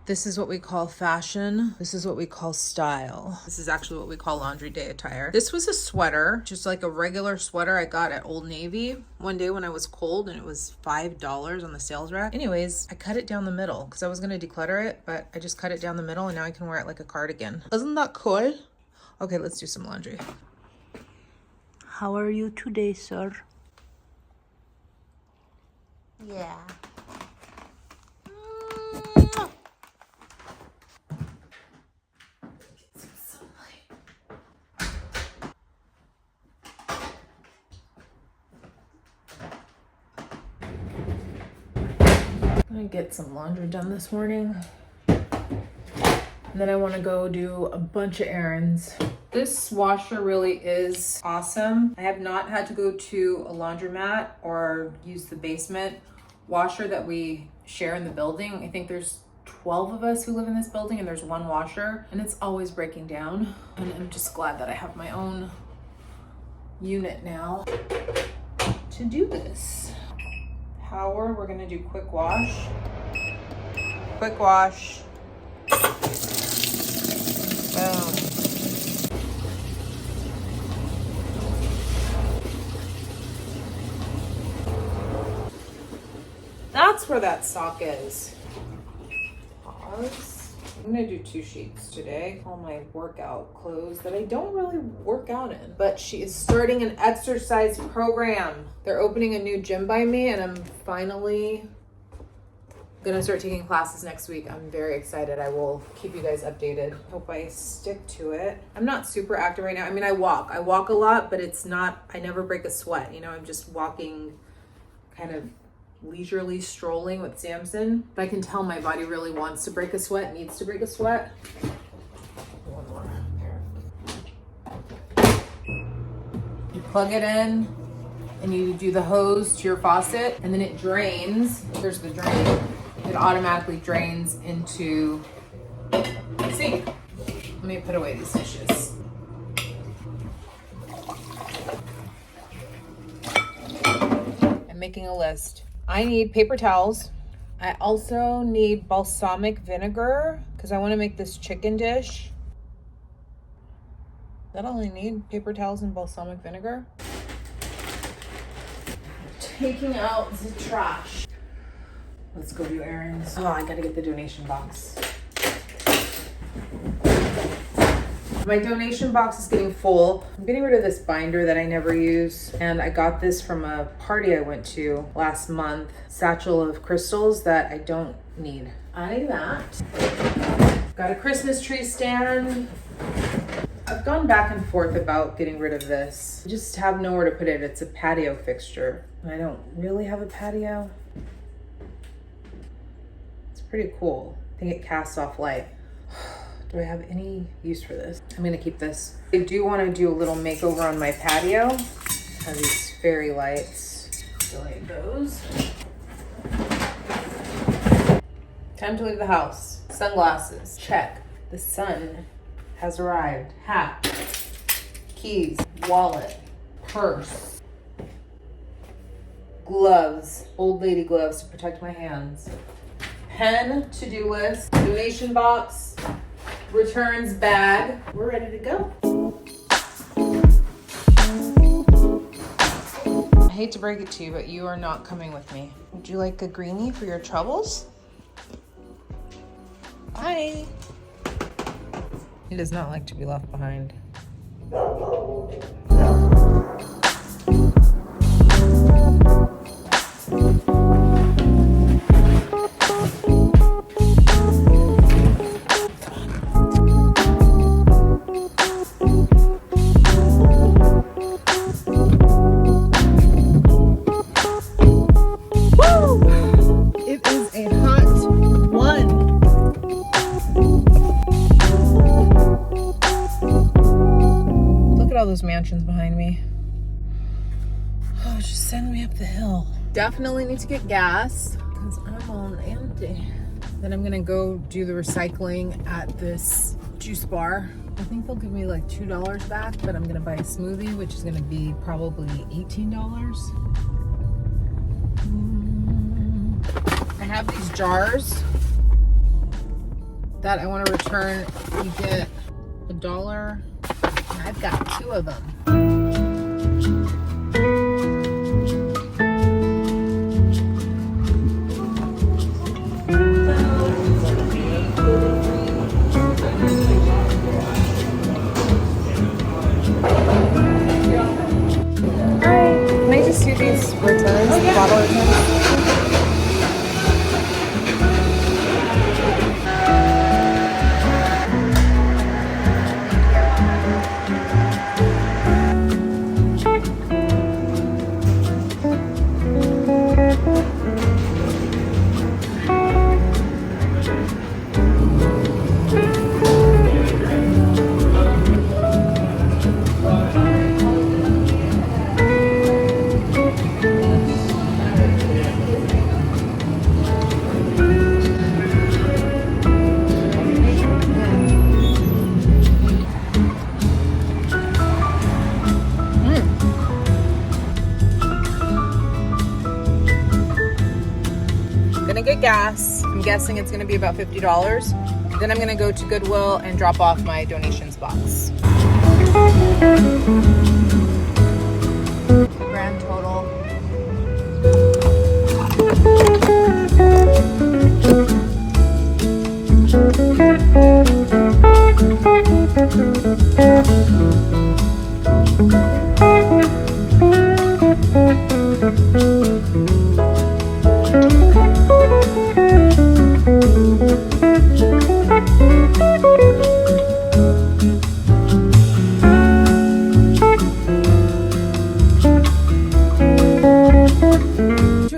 This is what we call fashion. This is what we call style. This is actually what we call laundry day attire. This was a sweater, just like a regular sweater I got at Old Navy one day when I was cold, and it was $5 on the sales rack. Anyways, I cut it down the middle because I was gonna declutter it, but I just cut it down the middle and now I can wear it like a cardigan. Isn't that cool? Okay, let's do some laundry. How are you today, sir? Yeah. I'm gonna get some laundry done this morning. And then I wanna go do a bunch of errands. This washer really is awesome. I have not had to go to a laundromat or use the basement washer that we share in the building. I think there's 12 of us who live in this building and there's one washer and it's always breaking down. And I'm just glad that I have my own unit now to do this. Power, we're gonna do quick wash. Quick wash. Boom. That's where that sock is. Pause. I'm gonna do 2 sheets today. All my workout clothes that I don't really work out in. But she is starting an exercise program. They're opening a new gym by me and I'm finally gonna start taking classes next week. I'm very excited. I will keep you guys updated. Hope I stick to it. I'm not super active right now. I mean, I walk a lot, but it's not, I never break a sweat. You know, I'm just walking kind of leisurely strolling with Samson. But I can tell my body really wants to break a sweat, needs to break a sweat. One more pair. You plug it in and you do the hose to your faucet and then it drains. There's the drain. It automatically drains into the sink. Let me put away these dishes. I'm making a list. I need paper towels. I also need balsamic vinegar because I want to make this chicken dish. Is that all I need? Paper towels and balsamic vinegar? Taking out the trash. Let's go do errands. Oh, I gotta get the donation box. My donation box is getting full. I'm getting rid of this binder that I never use. And I got this from a party I went to last month. Satchel of crystals that I don't need. I need that. Got a Christmas tree stand. I've gone back and forth about getting rid of this. I just have nowhere to put it. It's a patio fixture. I don't really have a patio. It's pretty cool. I think it casts off light. Do I have any use for this? I'm gonna keep this. I do want to do a little makeover on my patio. I have these fairy lights. Delete those. Time to leave the house. Sunglasses, check. The sun has arrived. Hat, keys, wallet, purse, gloves, old lady gloves to protect my hands, pen, to-do list, donation box, returns bag. We're ready to go. I hate to break it to you, but you are not coming with me. Would you like a greenie for your troubles? Bye. He does not like to be left behind. Those mansions behind me. Oh, just send me up the hill. Definitely need to get gas because I'm on empty. Then I'm gonna go do the recycling at this juice bar. I think they'll give me like $2 back, but I'm gonna buy a smoothie, which is gonna be probably $18. I have these jars that I want to return, you get $1. And I've got 2 of them. Can I just do these returns, bottle returns? Get gas. I'm guessing it's gonna be about $50. Then I'm gonna go to Goodwill and drop off my donations box. Grand total.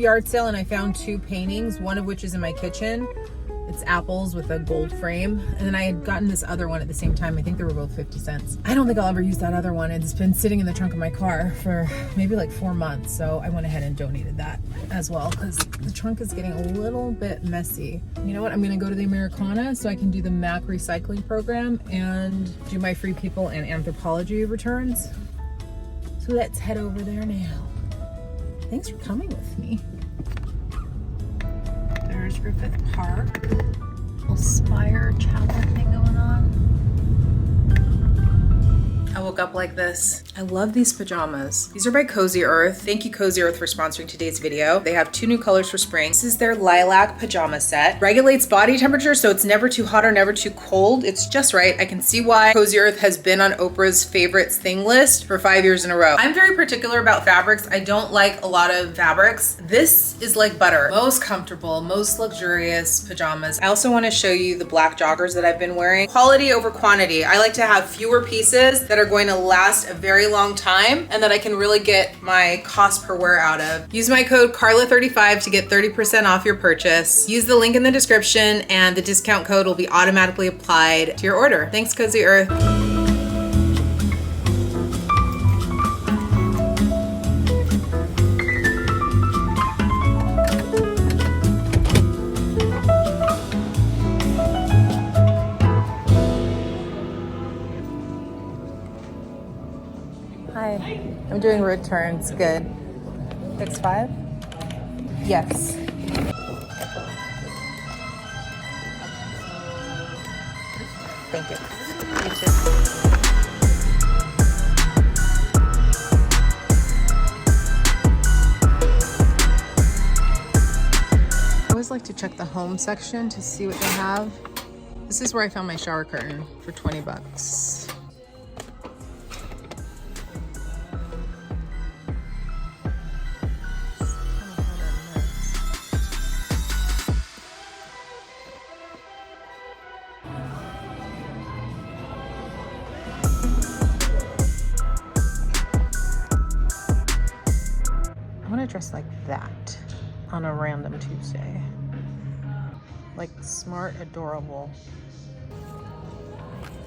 Yard sale and I found 2 paintings, one of which is in my kitchen. It's apples with a gold frame, and then I had gotten this other one at the same time. I think they were both 50 cents. I don't think I'll ever use that other one. It's been sitting in the trunk of my car for maybe like 4 months, so I went ahead and donated that as well because the trunk is getting a little bit messy. You know what? I'm gonna go to the Americana so I can do the MAC recycling program and do my Free People and Anthropology returns. So let's head over there now. Thanks for coming with me. There's Griffith Park. Little spire chapel thing going on. I woke up like this. I love these pajamas. These are by Cozy Earth. Thank you, Cozy Earth, for sponsoring today's video. They have 2 new colors for spring. This is their lilac pajama set. Regulates body temperature, so it's never too hot or never too cold. It's just right. I can see why Cozy Earth has been on Oprah's favorites thing list for 5 years in a row. I'm very particular about fabrics. I don't like a lot of fabrics. This is like butter. Most comfortable, most luxurious pajamas. I also want to show you the black joggers that I've been wearing. Quality over quantity. I like to have fewer pieces that are going to last a very long time and that I can really get my cost per wear out of. Use my code Carla35 to get 30% off your purchase. Use the link in the description and the discount code will be automatically applied to your order. Thanks, Cozy Earth. Hi, I'm doing returns. Good. X5? Yes. Thank you. You too. I always like to check the home section to see what they have. This is where I found my shower curtain for 20 bucks. Dress like that on a random Tuesday. Like smart, adorable.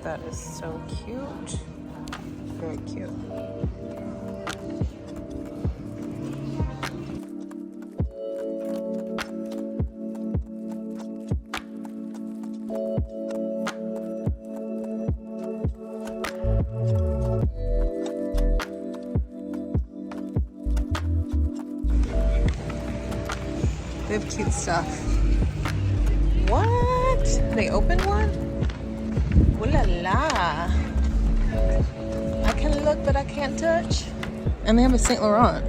That is so cute. Very cute. They have cute stuff. What? They opened one? Ooh la la. I can look, but I can't touch. And they have a Saint Laurent.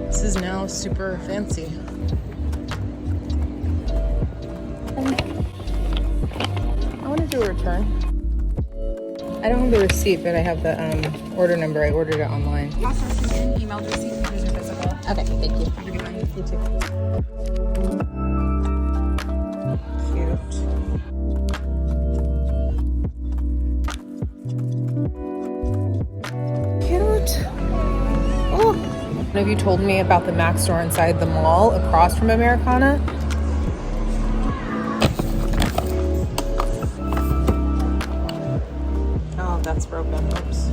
This is now super fancy. I want to do a return. I don't have the receipt, but I have the order number. I ordered it online. Processing in, emailed receipt, here's your physical. Okay, thank you. Have a good one. You too. Cute. Cute. Oh. One of you told me about the Mac store inside the mall across from Americana. Oh, that's broken. Oops.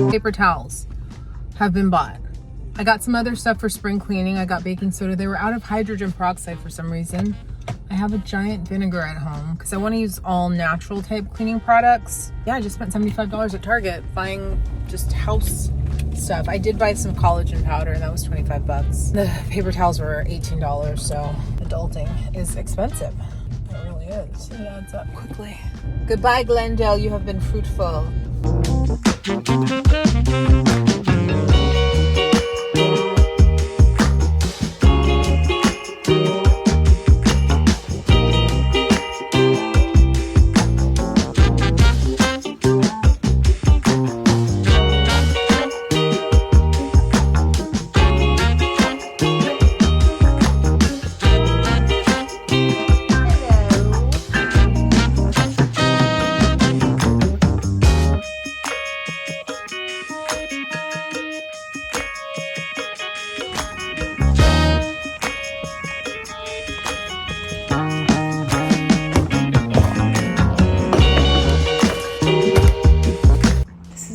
Paper towels have been bought. I got some other stuff for spring cleaning. I got baking soda. They were out of hydrogen peroxide for some reason. I have a giant vinegar at home because I want to use all natural type cleaning products. Yeah, I just spent $75 at Target buying just house stuff. I did buy some collagen powder and that was 25 bucks. The paper towels were $18, so adulting is expensive. It really is. It adds up quickly. Goodbye, Glendale. You have been fruitful.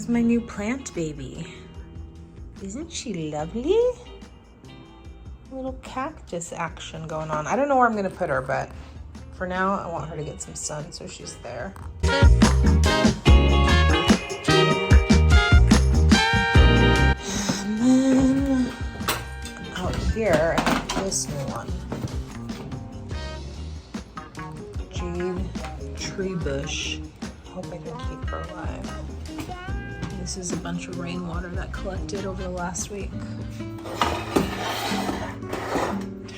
My new plant baby. Isn't she lovely? A little cactus action going on. I don't know where I'm gonna put her, but for now I want her to get some sun so she's there. And then out here I have this new one. Jade tree bush. Hope I can keep her alive. This is a bunch of rainwater that collected over the last week.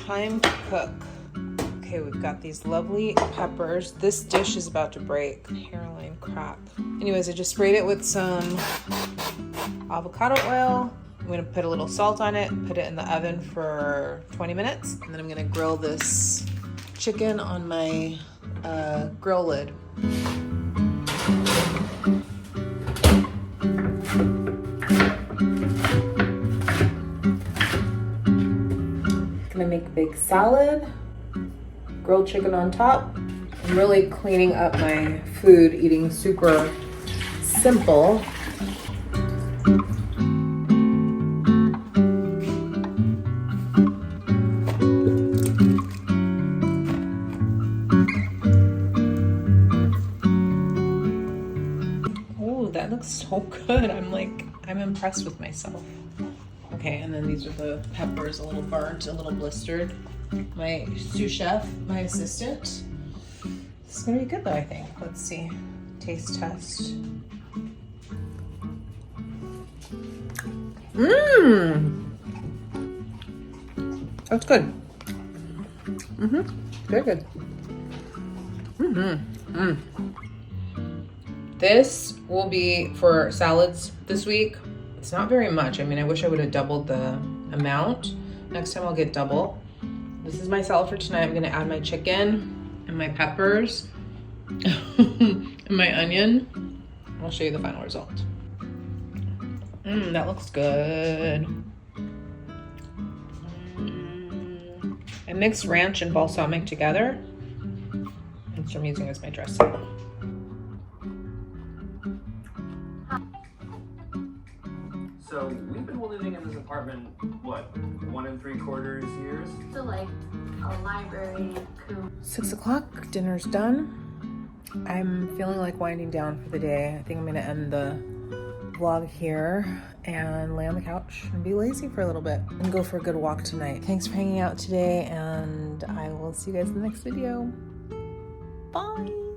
Time to cook. Okay, we've got these lovely peppers. This dish is about to break. Hairline crap. Anyways, I just sprayed it with some avocado oil. I'm gonna put a little salt on it, put it in the oven for 20 minutes, and then I'm gonna grill this chicken on my grill lid. Gonna make a big salad, grilled chicken on top. I'm really cleaning up my food, eating super simple. Oh, that looks so good. I'm impressed with myself. Okay, and then these are the peppers, a little burnt, a little blistered. My sous chef, my assistant. This is gonna be good though, I think. Let's see. Taste test. That's good. Very good. This will be for salads this week. It's not very much. I mean, I wish I would have doubled the amount. Next time I'll get double. This is my salad for tonight. I'm gonna add my chicken and my peppers and my onion. I'll show you the final result. That looks good. I mixed ranch and balsamic together. And so I'm using as my dressing. So we've been living in this apartment, what, 1 3/4 years? So like a library, coop. 6 o'clock, dinner's done. I'm feeling like winding down for the day. I think I'm gonna end the vlog here and lay on the couch and be lazy for a little bit and go for a good walk tonight. Thanks for hanging out today, and I will see you guys in the next video. Bye.